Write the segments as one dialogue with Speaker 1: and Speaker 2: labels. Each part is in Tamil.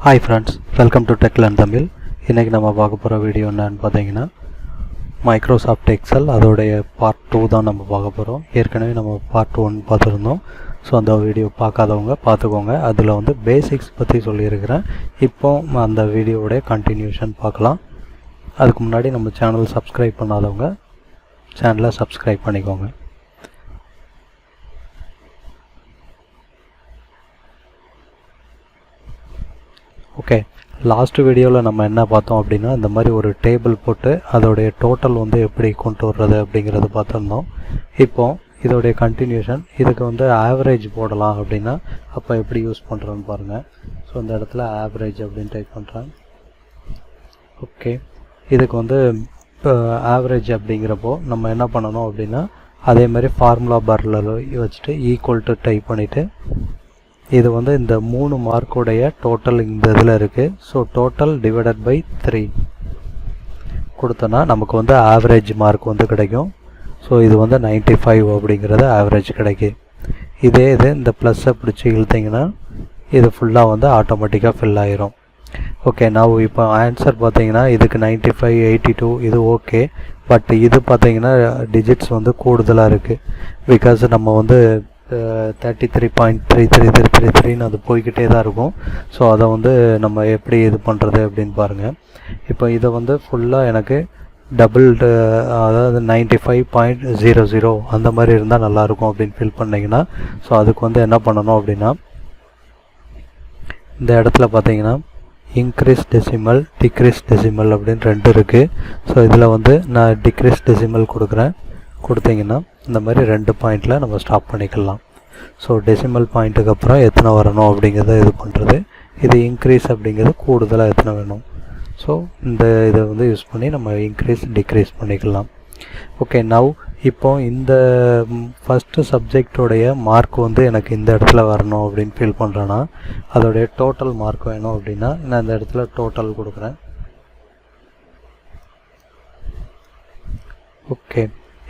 Speaker 1: Hi friends, welcome to Tech Learn Tamil. இன்னைக்கு நம்ம பார்க்க போகிற வீடியோ என்னன்னு பார்த்தீங்கன்னா மைக்ரோசாஃப்ட் எக்ஸல் அதோடைய பார்ட் 2 தான் நம்ம பார்க்க போகிறோம். ஏற்கனவே நம்ம பார்ட் 1 பார்த்துருந்தோம். ஸோ அந்த வீடியோ பார்க்காதவங்க பார்த்துக்கோங்க. அதில் வந்து பேசிக்ஸ் பற்றி சொல்லியிருக்கிறேன். இப்போ அந்த வீடியோடைய கண்டினியூஷன் பார்க்கலாம். அதுக்கு முன்னாடி நம்ம சேனல் சப்ஸ்கிரைப் பண்ணாதவங்க சேனலை சப்ஸ்கிரைப் பண்ணிக்கோங்க. ஓகே, லாஸ்ட் வீடியோவில் நம்ம என்ன பார்த்தோம் அப்படின்னா இந்த மாதிரி ஒரு டேபிள் போட்டு அதோடைய டோட்டல் வந்து எப்படி கொண்டு வர்றது அப்படிங்கிறது பார்த்துருந்தோம். இப்போது இதோடைய கண்டினியூஷன், இதுக்கு வந்து ஆவரேஜ் போடலாம் அப்படின்னா அப்போ எப்படி யூஸ் பண்ணுறோன்னு பாருங்கள். ஸோ இந்த இடத்துல ஆவரேஜ் அப்படின்னு டைப் பண்ணுறேன். ஓகே, இதுக்கு வந்து இப்போ ஆவரேஜ் அப்படிங்கிறப்போ நம்ம என்ன பண்ணணும் அப்படின்னா அதே மாதிரி ஃபார்முலா பாரில் வச்சுட்டு ஈக்குவல் டு டைப் பண்ணிவிட்டு இது வந்து இந்த 3 மார்க்குடைய டோட்டல் இந்த இதில் இருக்குது. ஸோ டோட்டல் டிவைடட் பை 3 கொடுத்தோன்னா நமக்கு வந்து ஆவரேஜ் மார்க் வந்து கிடைக்கும். ஸோ இது வந்து 95 அப்படிங்கிறது ஆவரேஜ் கிடைக்கும். இதே இது இந்த ப்ளஸ்ஸை பிடிச்சி இழுத்திங்கன்னா இது ஃபுல்லாக வந்து ஆட்டோமேட்டிக்காக ஃபில் ஆகிரும். ஓகே, நான் இப்போ ஆன்சர் பார்த்தீங்கன்னா இதுக்கு 95, 82 இது ஓகே. பட் இது பார்த்தீங்கன்னா டிஜிட்ஸ் வந்து கூடுதலாக இருக்குது. பிகாஸ் நம்ம வந்து 33.33333 அது போய்கிட்டே தான் இருக்கும். ஸோ அதை வந்து நம்ம எப்படி இது பண்ணுறது அப்படின்னு பாருங்கள். இப்போ இதை வந்து ஃபுல்லாக எனக்கு டபுள், அதாவது 95.00 அந்த மாதிரி இருந்தால் நல்லாயிருக்கும் அப்படின்னு ஃபில் பண்ணிங்கன்னா, ஸோ அதுக்கு வந்து என்ன பண்ணணும் அப்படின்னா இந்த இடத்துல பார்த்தீங்கன்னா இன்க்ரீஸ் டெசிமல் டிக்ரீஸ் டெசிமல் அப்படின்னு 2 இருக்குது. ஸோ இதில் வந்து நான் டிக்ரீஸ் டெசிமல் கொடுக்குறேன். கொடுத்தீங்கன்னா இந்த மாதிரி 2 பாயிண்டில் நம்ம ஸ்டாப் பண்ணிக்கலாம். ஸோ டெசிமல் பாயிண்ட்டுக்கு அப்புறம் எத்தனை வரணும் அப்படிங்கிறத இது பண்ணுறது. இது இன்க்ரீஸ் அப்படிங்கிறது கூடுதலாக எத்தனை வேணும். ஸோ இந்த இதை வந்து யூஸ் பண்ணி நம்ம இன்க்ரீஸ் டிக்ரீஸ் பண்ணிக்கலாம். ஓகே, நவ் இப்போ இந்த ஃபஸ்ட்டு சப்ஜெக்டோடைய மார்க் வந்து எனக்கு இந்த இடத்துல வரணும் அப்படின்னு ஃபீல் பண்ணுறேன்னா அதோடைய டோட்டல் மார்க் வேணும் அப்படின்னா நான் இந்த இடத்துல டோட்டல் கொடுக்குறேன். ஓகே,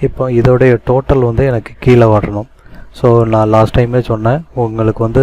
Speaker 1: இப்போ இதோடைய டோட்டல் வந்து எனக்கு கீழே வரணும். ஸோ நான் லாஸ்ட் டைமே சொன்னேன், உங்களுக்கு வந்து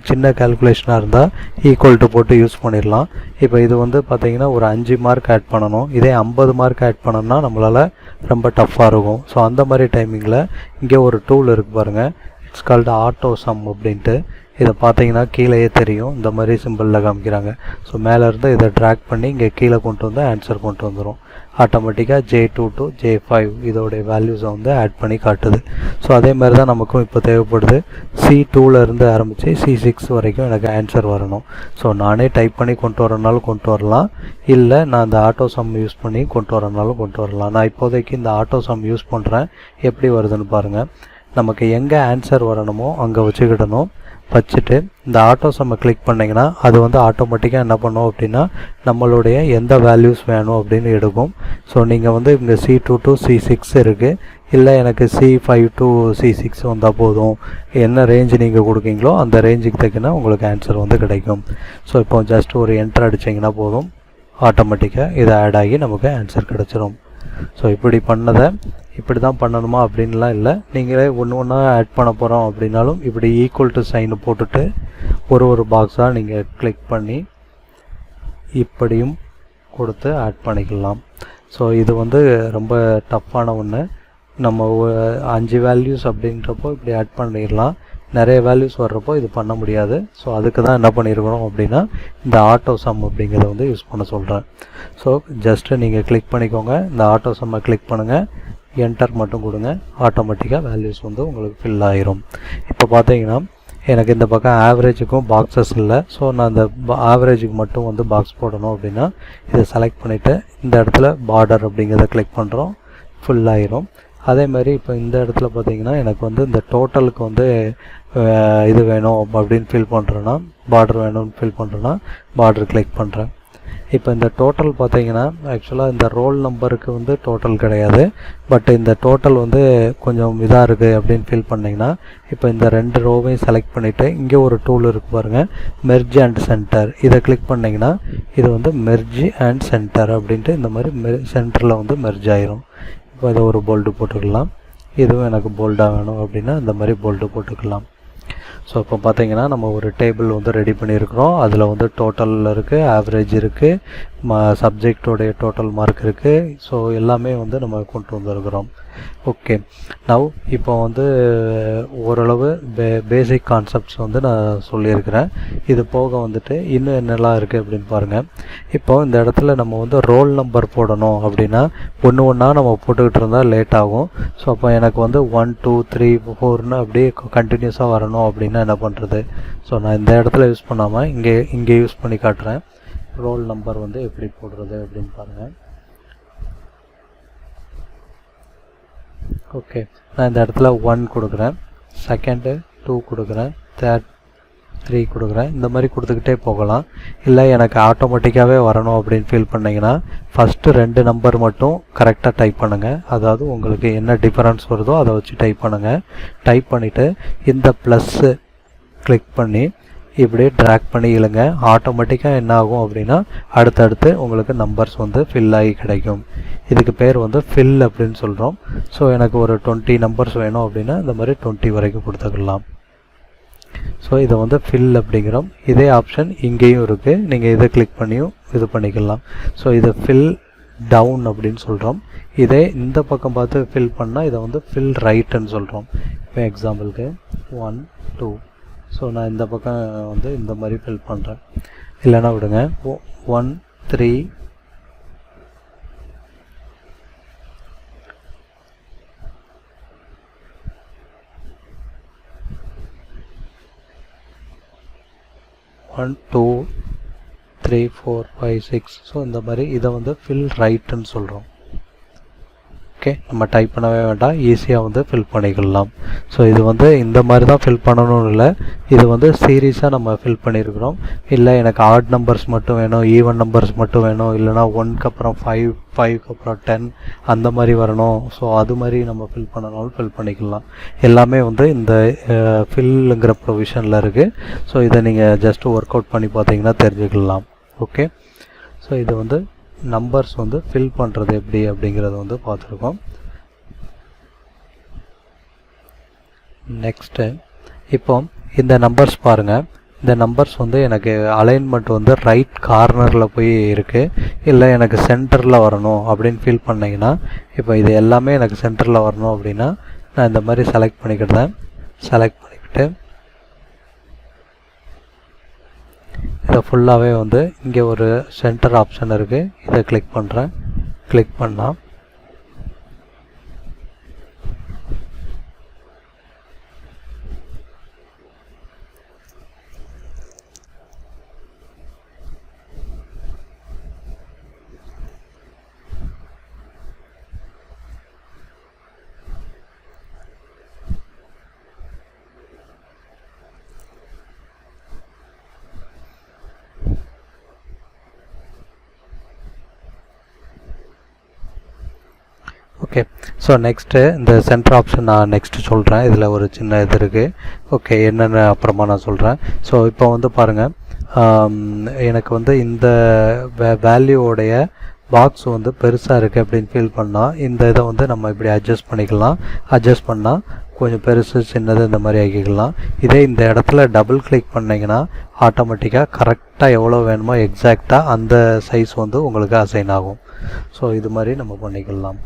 Speaker 1: சின்ன கால்குலேஷனாக இருந்தால் ஈக்குவல் டு போட்டு யூஸ் பண்ணிடலாம். இப்போ இது வந்து பார்த்திங்கன்னா ஒரு 5 மார்க் ஆட் பண்ணணும். இதே 50 மார்க் ஆட் பண்ணோம்னா நம்மளால் ரொம்ப டஃப்பாக இருக்கும். ஸோ அந்த மாதிரி டைமிங்கில் இங்கே ஒரு டூல் இருக்குது பாருங்கள், இட்ஸ் கால்டு ஆட்டோ சம் அப்படின்ட்டு. இதை பார்த்தீங்கன்னா கீழேயே தெரியும், இந்த மாதிரி சிம்பிளில் காமிக்கிறாங்க. ஸோ மேலேருந்து இதை ட்ராக் பண்ணி இங்கே கீழே கொண்டு வந்து ஆன்சர் கொண்டு வந்துடும். ஆட்டோமேட்டிக்காக J2 to J5 இதோடைய வேல்யூஸை வந்து ஆட் பண்ணி காட்டுது. ஸோ அதே மாதிரி தான் நமக்கும் இப்போ தேவைப்படுது. C2லேருந்து ஆரம்பித்து C6 வரைக்கும் எனக்கு ஆன்சர் வரணும். ஸோ நானே டைப் பண்ணி கொண்டு வரனாலும் கொண்டு வரலாம், இல்லை நான் இந்த ஆட்டோ சம் யூஸ் பண்ணி கொண்டு வரனாலும் கொண்டு வரலாம். நான் இப்போதைக்கு இந்த ஆட்டோ சம் யூஸ் பண்ணுறேன். எப்படி வருதுன்னு பாருங்கள். நமக்கு எங்கே ஆன்சர் வரணுமோ அங்கே வச்சுட்டு இந்த ஆட்டோ சம்மை கிளிக் பண்ணிங்கன்னா அது வந்து ஆட்டோமேட்டிக்காக என்ன பண்ணும் அப்படின்னா நம்மளுடைய எந்த வேல்யூஸ் வேணும் அப்படின்னு எடுக்கும். ஸோ நீங்கள் வந்து இங்கே C2 to C6 இருக்குது, இல்லை எனக்கு C5 to C6 வந்தால் போதும், என்ன ரேஞ்சு நீங்கள் கொடுக்கீங்களோ அந்த ரேஞ்சுக்கு தக்கினா உங்களுக்கு ஆன்சர் வந்து கிடைக்கும். ஸோ இப்போ ஜஸ்ட் ஒரு என்டர் அடிச்சிங்கன்னா போதும், ஆட்டோமேட்டிக்காக இதை ஆட் ஆகி நமக்கு ஆன்சர் கிடச்சிரும். ஸோ இப்படி பண்ணதை இப்படி தான் பண்ணணுமா அப்படின்லாம் இல்லை, நீங்களே ஒன்று ஆட் பண்ண போகிறோம் அப்படின்னாலும் இப்படி ஈக்குவல் டு சைனு போட்டுட்டு ஒரு பாக்ஸாக நீங்கள் கிளிக் பண்ணி இப்படியும் கொடுத்து ஆட் பண்ணிக்கலாம். ஸோ இது வந்து ரொம்ப டஃப்பான ஒன்று. நம்ம 5 வேல்யூஸ் அப்படின்றப்போ இப்படி ஆட் பண்ணிடலாம். நிறைய வேல்யூஸ் வர்றப்போ இது பண்ண முடியாது. ஸோ அதுக்கு தான் என்ன பண்ணியிருக்கிறோம் அப்படின்னா இந்த ஆட்டோ சம் அப்படிங்கிறத வந்து யூஸ் பண்ண சொல்கிறேன். ஸோ ஜஸ்ட்டு நீங்கள் கிளிக் பண்ணிக்கோங்க, இந்த ஆட்டோ சம்மை கிளிக் பண்ணுங்கள், என்டர் மட்டும் கொடுங்க, ஆட்டோமேட்டிக்காக வேல்யூஸ் வந்து உங்களுக்கு ஃபில் ஆகிரும். இப்போ பார்த்தீங்கன்னா எனக்கு இந்த பக்கம் ஆவரேஜுக்கும் பாக்ஸஸ் இல்லை. ஸோ நான் இந்த ஆவரேஜுக்கு மட்டும் வந்து பாக்ஸ் போடணும் அப்படின்னா இதை செலக்ட் பண்ணிவிட்டு இந்த இடத்துல பார்டர் அப்படிங்கிறத கிளிக் பண்ணுறோம், ஃபுல் ஆகிரும். அதே மாதிரி இப்போ இந்த இடத்துல பார்த்தீங்கன்னா எனக்கு வந்து இந்த டோட்டலுக்கு வந்து இது வேணும் அப்படின்னு ஃபீல் பண்ணுறேன்னா, பார்டர் வேணும்னு ஃபீல் பண்ணுறேன்னா பார்டர் கிளிக் பண்ணுறேன். இப்போ இந்த டோட்டல் பார்த்தீங்கன்னா ஆக்சுவலாக இந்த ரோல் நம்பருக்கு வந்து டோட்டல் கிடையாது, பட் இந்த டோட்டல் வந்து கொஞ்சம் இதாக இருக்குது அப்படின்னு ஃபீல் பண்ணிங்கன்னா இப்போ இந்த 2 ரோவையும் செலக்ட் பண்ணிவிட்டு இங்கே ஒரு டூல் இருக்குது பாருங்கள், மெர்ஜ் அண்ட் சென்டர். இதை கிளிக் பண்ணிங்கன்னா இது வந்து மெர்ஜ் அண்ட் சென்டர் அப்படின்ட்டு இந்த மாதிரி சென்டரில் வந்து மெர்ஜ் ஆயிரும். இப்போ இதை ஒரு போல்டு போட்டுக்கலாம். இதுவும் எனக்கு போல்டாக வேணும் அப்படின்னா இந்த மாதிரி போல்டு போட்டுக்கலாம். ஸோ இப்போ பார்த்தீங்கன்னா நம்ம ஒரு டேபிள் வந்து ரெடி பண்ணியிருக்கிறோம். அதில் வந்து டோட்டல் இருக்குது, ஆவரேஜ் இருக்குது, சப்ஜெக்டோடைய டோட்டல் மார்க் இருக்குது. ஸோ எல்லாமே வந்து நம்ம கொண்டு வந்திருக்கிறோம். ஓகே, நவ் இப்போ வந்து ஓரளவு பேசிக் கான்செப்ட்ஸ் வந்து நான் சொல்லியிருக்கிறேன். இது போக வந்துட்டு இன்னும் என்னெல்லாம் இருக்குது அப்படின்னு பாருங்கள். இப்போ இந்த இடத்துல நம்ம வந்து ரோல் நம்பர் போடணும் அப்படின்னா ஒன்று ஒன்றா நம்ம போட்டுக்கிட்டு இருந்தால் லேட் ஆகும். ஸோ அப்போ எனக்கு வந்து 1 2 3 4ன்னு அப்படியே கண்டினியூஸாக வரணும் அப்படின்னா என்ன பண்ணுறது? ஸோ நான் இந்த இடத்துல யூஸ் பண்ணாமல் இங்கே யூஸ் பண்ணி காட்டுறேன். ரோல் நம்பர் வந்து எப்படி போடுறது அப்படின்னு பாருங்கள். ஓகே, நான் இந்த இடத்துல 1 கொடுக்குறேன், செகண்டு 2 கொடுக்குறேன், தேர்ட் 3 கொடுக்குறேன். இந்த மாதிரி கொடுத்துக்கிட்டே போகலாம். இல்லை எனக்கு ஆட்டோமேட்டிக்காகவே வரணும் அப்படின்னு ஃபீல் பண்ணிங்கன்னா ஃபஸ்ட்டு 2 நம்பர் மட்டும் கரெக்டாக டைப் பண்ணுங்கள். அதாவது உங்களுக்கு என்ன டிஃபரன்ஸ் வருதோ அதை வச்சு டைப் பண்ணுங்கள். டைப் பண்ணிவிட்டு இந்த ப்ளஸ்ஸு கிளிக் பண்ணி இப்படியே ட்ராக் பண்ணி இழுங்க. ஆட்டோமேட்டிக்காக என்ன ஆகும் அப்படின்னா அடுத்தடுத்து உங்களுக்கு நம்பர்ஸ் வந்து ஃபில் ஆகி கிடைக்கும். இதுக்கு பேர் வந்து ஃபில் அப்படின்னு சொல்கிறோம். ஸோ எனக்கு ஒரு 20 நம்பர்ஸ் வேணும் அப்படின்னா இந்த மாதிரி 20 வரைக்கும் கொடுத்துக்கலாம். ஸோ இதை வந்து ஃபில் அப்படிங்கிறோம். இதே ஆப்ஷன் இங்கேயும் இருக்குது, நீங்கள் இதை கிளிக் பண்ணியும் இது பண்ணிக்கலாம். ஸோ இதை ஃபில் டவுன் அப்படின்னு சொல்கிறோம். இதே இந்த பக்கம் பார்த்து ஃபில் பண்ணால் இதை வந்து ஃபில் ரைட்டுன்னு சொல்கிறோம். இப்போ எக்ஸாம்பிளுக்கு 1 2. ஸோ நான் இந்த பக்கம் வந்து இந்த மாதிரி ஃபில் பண்ணுறேன். இல்லைன்னா விடுங்க, 1 3 1 2 3 4 5 6. ஸோ இந்த மாதிரி இதை வந்து ஃபில் ரைட்டுன்னு சொல்கிறோம். ஓகே, நம்ம டைப் பண்ணவே வேண்டாம், ஈஸியாக வந்து ஃபில் பண்ணிக்கலாம். ஸோ இது வந்து இந்த மாதிரி தான் ஃபில் பண்ணணும்னு இல்லை, இது வந்து சீரீஸாக நம்ம ஃபில் பண்ணியிருக்கிறோம். இல்லை எனக்கு ஆட் நம்பர்ஸ் மட்டும் வேணும், ஈவன் நம்பர்ஸ் மட்டும் வேணும், இல்லைனா 1க்கு அப்புறம் 5 5க்கு அப்புறம் 10 அந்த மாதிரி வரணும். ஸோ அது மாதிரி நம்ம ஃபில் பண்ணனாலும் ஃபில் பண்ணிக்கலாம். எல்லாமே வந்து இந்த ஃபில்லுங்கிற ப்ரொவிஷனில் இருக்குது. ஸோ இதை நீங்கள் ஜஸ்ட் ஒர்க் அவுட் பண்ணி பார்த்தீங்கன்னா தெரிஞ்சுக்கலாம். ஓகே, ஸோ இது வந்து நம்பர்ஸ் வந்து ஃபில் பண்ணுறது எப்படி அப்படிங்கிறத வந்து பார்த்துருக்கோம். நெக்ஸ்ட்டு இப்போ இந்த நம்பர்ஸ் பாருங்கள். இந்த நம்பர்ஸ் வந்து எனக்கு அலைன்மெண்ட் வந்து ரைட் கார்னரில் போய் இருக்குது, இல்லை எனக்கு சென்டரில் வரணும் அப்படின்னு ஃபீல் பண்ணிங்கன்னா, இப்போ இது எல்லாமே எனக்கு சென்டரில் வரணும் அப்படின்னா நான் இந்த மாதிரி செலக்ட் பண்ணிக்கிட்டேன். செலக்ட் பண்ணிக்கிட்டு இதை ஃபுல்லாகவே வந்து இங்கே ஒரு சென்டர் ஆப்ஷன் இருக்குது, இதை கிளிக் பண்ணுறேன். கிளிக் பண்ணால் ஓகே. ஸோ நெக்ஸ்ட்டு இந்த சென்டர் ஆப்ஷன் நான் நெக்ஸ்ட்டு சொல்கிறேன். இதில் ஒரு சின்ன இது இருக்குது. ஓகே, என்னென்ன அப்புறமா நான் சொல்கிறேன். ஸோ இப்போ வந்து பாருங்கள், எனக்கு வந்து இந்த வேல்யூவோடைய பாக்ஸ் வந்து பெருசாக இருக்குது அப்படின்னு ஃபீல் பண்ணால் இந்த இதை வந்து நம்ம இப்படி அட்ஜஸ்ட் பண்ணிக்கலாம். அட்ஜஸ்ட் பண்ணால் கொஞ்சம் பெருசு சின்னது இந்த மாதிரி ஆக்கிக்கலாம். இதே இந்த இடத்துல டபுள் கிளிக் பண்ணிங்கன்னா ஆட்டோமேட்டிக்காக கரெக்டாக எவ்வளோ வேணுமோ எக்ஸாக்டாக அந்த சைஸ் வந்து உங்களுக்கு அசைன் ஆகும். ஸோ இது மாதிரி நம்ம பண்ணிக்கலாம்.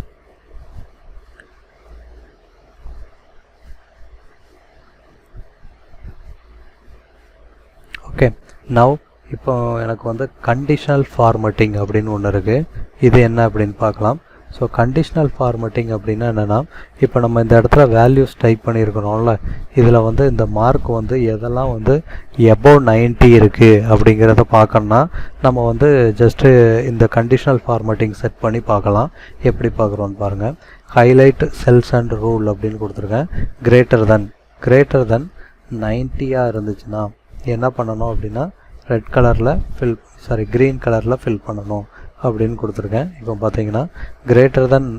Speaker 1: ஓகே, நவ் இப்போ எனக்கு வந்து கண்டிஷனல் ஃபார்மேட்டிங் அப்படின்னு ஒன்று இருக்குது. இது என்ன அப்படின்னு பார்க்கலாம். ஸோ கண்டிஷனல் ஃபார்மேட்டிங் அப்படின்னா என்னென்னா, இப்போ நம்ம இந்த இடத்துல வேல்யூஸ் டைப் பண்ணியிருக்கிறோம்ல, இதில் வந்து இந்த மார்க் வந்து எதெல்லாம் வந்து எபோவ் 90 இருக்குது அப்படிங்கிறத பார்க்கணுன்னா நம்ம வந்து ஜஸ்ட்டு இந்த கண்டிஷனல் ஃபார்மேட்டிங் செட் பண்ணி பார்க்கலாம். எப்படி பார்க்குறோன்னு பாருங்கள். ஹைலைட் செல்ஸ் அண்ட் ரூல் அப்படின்னு கொடுத்துருக்கேன். கிரேட்டர் தென் 90 இருந்துச்சுன்னா என்ன பண்ணணும் அப்படின்னா ரெட் கலரில் க்ரீன் கலரில் ஃபில் பண்ணணும் அப்படின்னு கொடுத்துருக்கேன். இப்போ பார்த்தீங்கன்னா கிரேட்டர் தென்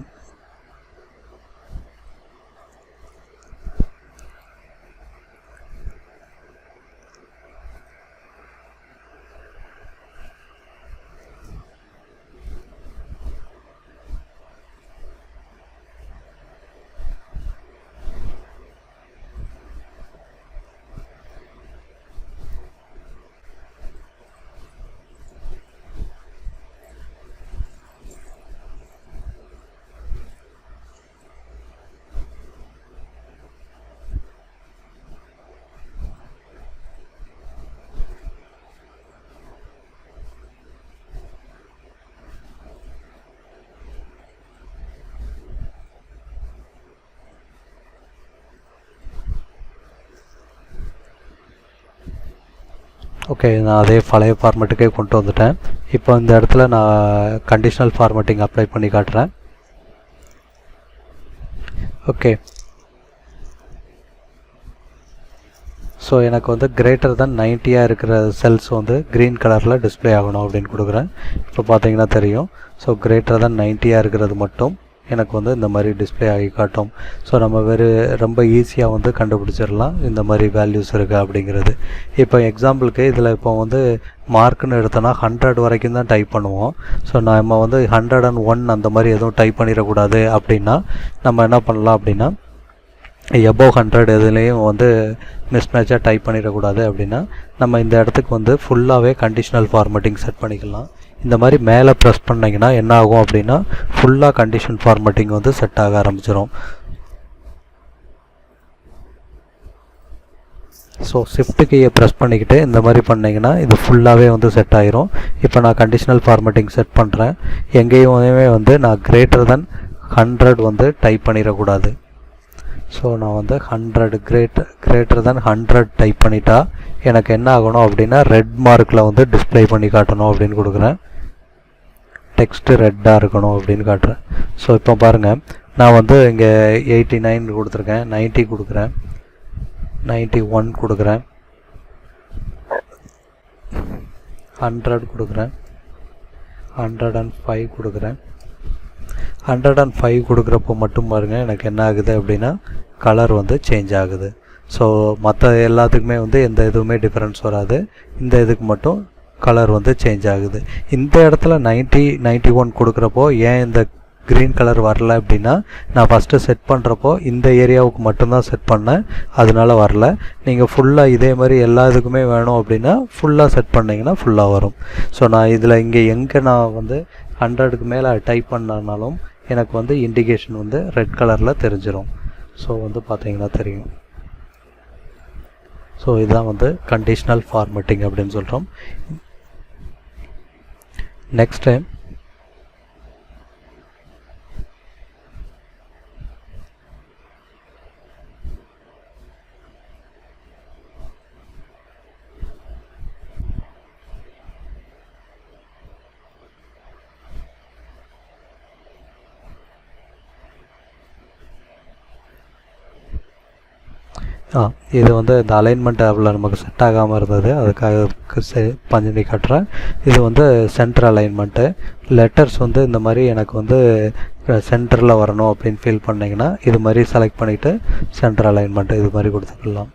Speaker 1: ஓகே, நான் அதே பழைய ஃபார்மேட்டுக்கே கொண்டு வந்துட்டேன். இப்போ இந்த இடத்துல நான் கண்டிஷனல் ஃபார்மேட்டிங் அப்ளை பண்ணி காட்டுறேன். ஓகே, ஸோ எனக்கு வந்து கிரேட்டர் தென் 90 இருக்கிற செல்ஸ் வந்து க்ரீன் கலரில் டிஸ்பிளே ஆகணும் அப்படின்னு கொடுக்குறேன். இப்போ பார்த்தீங்கன்னா தெரியும். ஸோ கிரேட்டர் தென் 90 இருக்கிறது மட்டும் எனக்கு வந்து இந்த மாதிரி டிஸ்பிளே ஆகி காட்டும். ஸோ நம்ம ரொம்ப ஈஸியாக வந்து கண்டுபிடிச்சிடலாம் இந்த மாதிரி வேல்யூஸ் இருக்குது அப்படிங்கிறது. இப்போ எக்ஸாம்பிளுக்கு இதில் இப்போ வந்து மார்க்குன்னு எடுத்தோன்னா 100 வரைக்கும் தான் டைப் பண்ணுவோம். ஸோ நம்ம வந்து 101 அந்த மாதிரி எதுவும் டைப் பண்ணிடக்கூடாது அப்படின்னா நம்ம என்ன பண்ணலாம் அப்படின்னா எபோவ் 100 எதுலேயும் வந்து மிஸ்மேட்சாக டைப் பண்ணிடக்கூடாது அப்படின்னா நம்ம இந்த இடத்துக்கு வந்து ஃபுல்லாகவே கண்டிஷனல் ஃபார்மேட்டிங் செட் பண்ணிக்கலாம். இந்த மாதிரி மேலே ப்ரெஸ் பண்ணிங்கன்னா என்ன ஆகும் அப்படின்னா ஃபுல்லாக கண்டிஷன் ஃபார்மேட்டிங் வந்து செட் ஆக ஆரம்பிச்சிடும். ஸோ ஷிஃப்ட் கீயை ப்ரெஸ் பண்ணிக்கிட்டு இந்த மாதிரி பண்ணிங்கன்னா இது ஃபுல்லாகவே வந்து செட் ஆகிரும். இப்போ நான் கண்டிஷனல் ஃபார்மேட்டிங் செட் பண்ணுறேன். எங்கேயுமே வந்து நான் கிரேட்டர் தென் 100 வந்து டைப் பண்ணிடக்கூடாது. ஸோ நான் வந்து 100 கிரேட்டர் தென் 100 டைப் பண்ணிட்டா எனக்கு என்ன ஆகணும் அப்படின்னா ரெட் மார்க்கில் வந்து டிஸ்பிளே பண்ணி காட்டணும் அப்படின்னு கொடுக்குறேன். டெக்ஸ்ட்டு ரெட்டாக இருக்கணும் அப்படின்னு காட்டுறேன். ஸோ இப்போ பாருங்கள், நான் வந்து இங்கே 89 கொடுத்துருக்கேன், 90 கொடுக்குறேன், 91 கொடுக்குறேன், 100 கொடுக்குறேன், 105 கொடுக்குறேன். 105 கொடுக்குறப்போ மட்டும் பாருங்கள் எனக்கு என்ன ஆகுது அப்படின்னா கலர் வந்து சேஞ்ச் ஆகுது. ஸோ மற்ற எல்லாத்துக்குமே வந்து எந்த இதுவுமே டிஃப்ரென்ஸ் வராது. இந்த இதுக்கு மட்டும் கலர் வந்து சேஞ்ச் ஆகுது. இந்த இடத்துல 90, 91 கொடுக்குறப்போ ஏன் இந்த க்ரீன் கலர் வரல அப்படின்னா நான் ஃபஸ்ட்டு செட் பண்ணுறப்போ இந்த ஏரியாவுக்கு மட்டும்தான் செட் பண்ணேன், அதனால வரல. நீங்கள் ஃபுல்லாக இதே மாதிரி எல்லா இதுக்குமே வேணும் அப்படின்னா ஃபுல்லாக செட் பண்ணிங்கன்னா ஃபுல்லாக வரும். ஸோ நான் இதில் இங்கே எங்கே நான் வந்து 100க்கு மேலே டைப் பண்ணனாலும் எனக்கு வந்து இண்டிகேஷன் வந்து ரெட் கலரில் தெரிஞ்சிடும். ஸோ வந்து பார்த்தீங்கன்னா தெரியும். ஸோ இதுதான் வந்து கண்டிஷனல் ஃபார்மேட்டிங் அப்படின்னு சொல்கிறோம். நெக்ஸ்ட் டைம் இது வந்து இந்த அலைன்மெண்ட் டேபில் நமக்கு செட் ஆகாமல் இருந்தது, அதுக்காக பண்ணி காட்டுறேன். இது வந்து சென்டர் அலைன்மெண்ட்டு. லெட்டர்ஸ் வந்து இந்த மாதிரி எனக்கு வந்து சென்டரில் வரணும் அப்படின்னு ஃபீல் பண்ணிங்கன்னா இது மாதிரி செலக்ட் பண்ணிவிட்டு சென்டர் அலைன்மெண்ட்டு இது மாதிரி கொடுத்துக்கலாம்.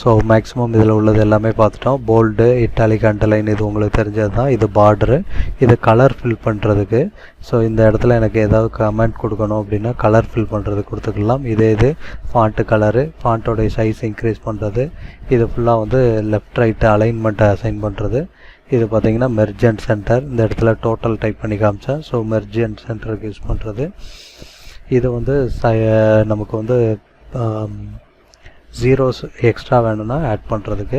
Speaker 1: ஸோ மேக்ஸிமம் இதில் உள்ளது எல்லாமே பார்த்துட்டோம். போல்டு, இட்டாலிக், அண்டர்லைன் இது உங்களுக்கு தெரிஞ்சது தான். இது பார்டரு, இது கலர் ஃபில் பண்ணுறதுக்கு. ஸோ இந்த இடத்துல எனக்கு ஏதாவது கமெண்ட் கொடுக்கணும் அப்படின்னா கலர் ஃபில் பண்ணுறதுக்கு கொடுத்துக்கலாம். இது ஃபாண்ட்டு கலரு, ஃபாண்ட்டோடைய சைஸ் இன்க்ரீஸ் பண்ணுறது. இது ஃபுல்லாக வந்து லெஃப்ட் ரைட்டு அலைன்மெண்ட்டை அசைன் பண்ணுறது. இது பார்த்திங்கன்னா மெர்ஜ் அண்ட் சென்டர். இந்த இடத்துல டோட்டல் டைப் பண்ணி காமிச்சேன். ஸோ மெர்ஜ் அண்ட் சென்டருக்கு யூஸ் பண்ணுறது. இது வந்து நமக்கு வந்து ஜீரோஸ் எக்ஸ்ட்ரா வேணும்னா ஆட் பண்ணுறதுக்கு.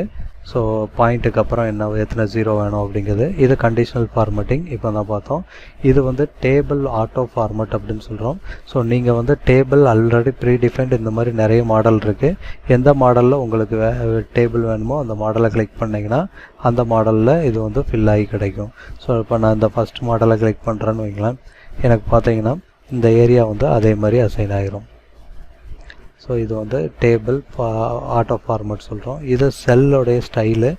Speaker 1: ஸோ பாயிண்ட்டுக்கு அப்புறம் எத்தனை ஜீரோ வேணும் அப்படிங்கிறது. இது கண்டிஷனல் ஃபார்மேட்டிங் இப்போ தான் பார்த்தோம். இது வந்து டேபிள் ஆட்டோ ஃபார்மேட் அப்படின்னு சொல்கிறோம். ஸோ நீங்கள் வந்து டேபிள் ஆல்ரெடி ப்ரீடிஃபைன்ட் இந்த மாதிரி நிறைய மாடல் இருக்குது. எந்த மாடலில் உங்களுக்கு டேபிள் வேணுமோ அந்த மாடலை கிளிக் பண்ணிங்கன்னா அந்த மாடலில் இது வந்து ஃபில் ஆகி கிடைக்கும். ஸோ இப்போ நான் இந்த ஃபஸ்ட் மாடலை கிளிக் பண்ணுறேன்னு வைங்களேன், எனக்கு பார்த்தீங்கன்னா இந்த ஏரியா வந்து அதே மாதிரி அசைன் ஆகிரும். ஸோ இது வந்து டேபிள் ஆட்டோ ஃபார்மேட் சொல்கிறோம். இது செல்லோடைய ஸ்டைலு.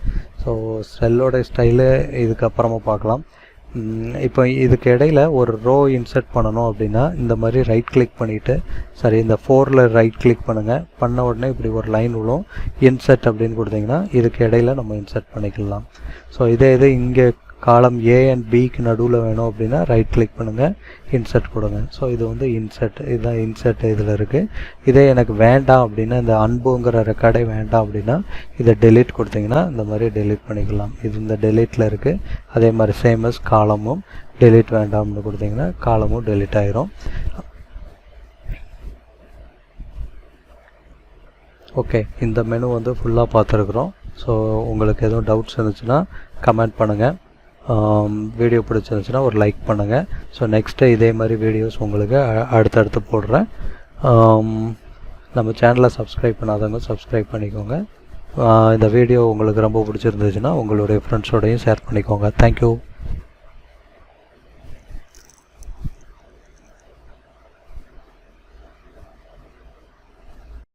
Speaker 1: ஸோ செல்லோடைய ஸ்டைலு இதுக்கப்புறமா பார்க்கலாம். இப்போ இதுக்கு இடையில் ஒரு ரோ இன்சர்ட் பண்ணணும் அப்படின்னா இந்த மாதிரி ரைட் கிளிக் பண்ணிவிட்டு இந்த 4ல் ரைட் கிளிக் பண்ணுங்கள். பண்ண உடனே இப்படி ஒரு லைன் விழும். இன்சர்ட் அப்படின்னு கொடுத்தீங்கன்னா இதுக்கு இடையில் நம்ம இன்சர்ட் பண்ணிக்கலாம். ஸோ இது இங்கே காலம் ஏ அண்ட் பிக்கு நடுவில் வேணும் அப்படின்னா ரைட் கிளிக் பண்ணுங்கள், இன்சர்ட் கொடுங்க. ஸோ இது வந்து இன்சர்ட், இதுதான் இன்சர்ட் இதில் இருக்குது. இதே எனக்கு வேண்டாம் அப்படின்னா இந்த அன்புங்கிற ரெக்கார்டே வேண்டாம் அப்படின்னா இதை டெலீட் கொடுத்தீங்கன்னா இந்த மாதிரி டெலீட் பண்ணிக்கலாம். இது இந்த டெலீட்டில் இருக்குது. அதே மாதிரி சேமஸ் காலமும் டெலீட் வேண்டாம்னு கொடுத்தீங்கன்னா காலமும் டெலீட் ஆயிரும். ஓகே, இந்த மெனு வந்து ஃபுல்லாக பார்த்துருக்குறோம். ஸோ உங்களுக்கு எதுவும் டவுட்ஸ் இருந்துச்சுன்னா கமெண்ட் பண்ணுங்கள். வீடியோ பிடிச்சிருந்துச்சுன்னா ஒரு லைக் பண்ணுங்கள். ஸோ நெக்ஸ்ட்டு இதே மாதிரி வீடியோஸ் உங்களுக்கு அடுத்தடுத்து போடுறேன். நம்ம சேனலை சப்ஸ்கிரைப் பண்ணாதவங்க சப்ஸ்கிரைப் பண்ணிக்கோங்க. இந்த வீடியோ உங்களுக்கு ரொம்ப பிடிச்சிருந்துச்சுன்னா உங்களுடைய ஃப்ரெண்ட்ஸோடையும் ஷேர் பண்ணிக்கோங்க. தேங்க்யூ.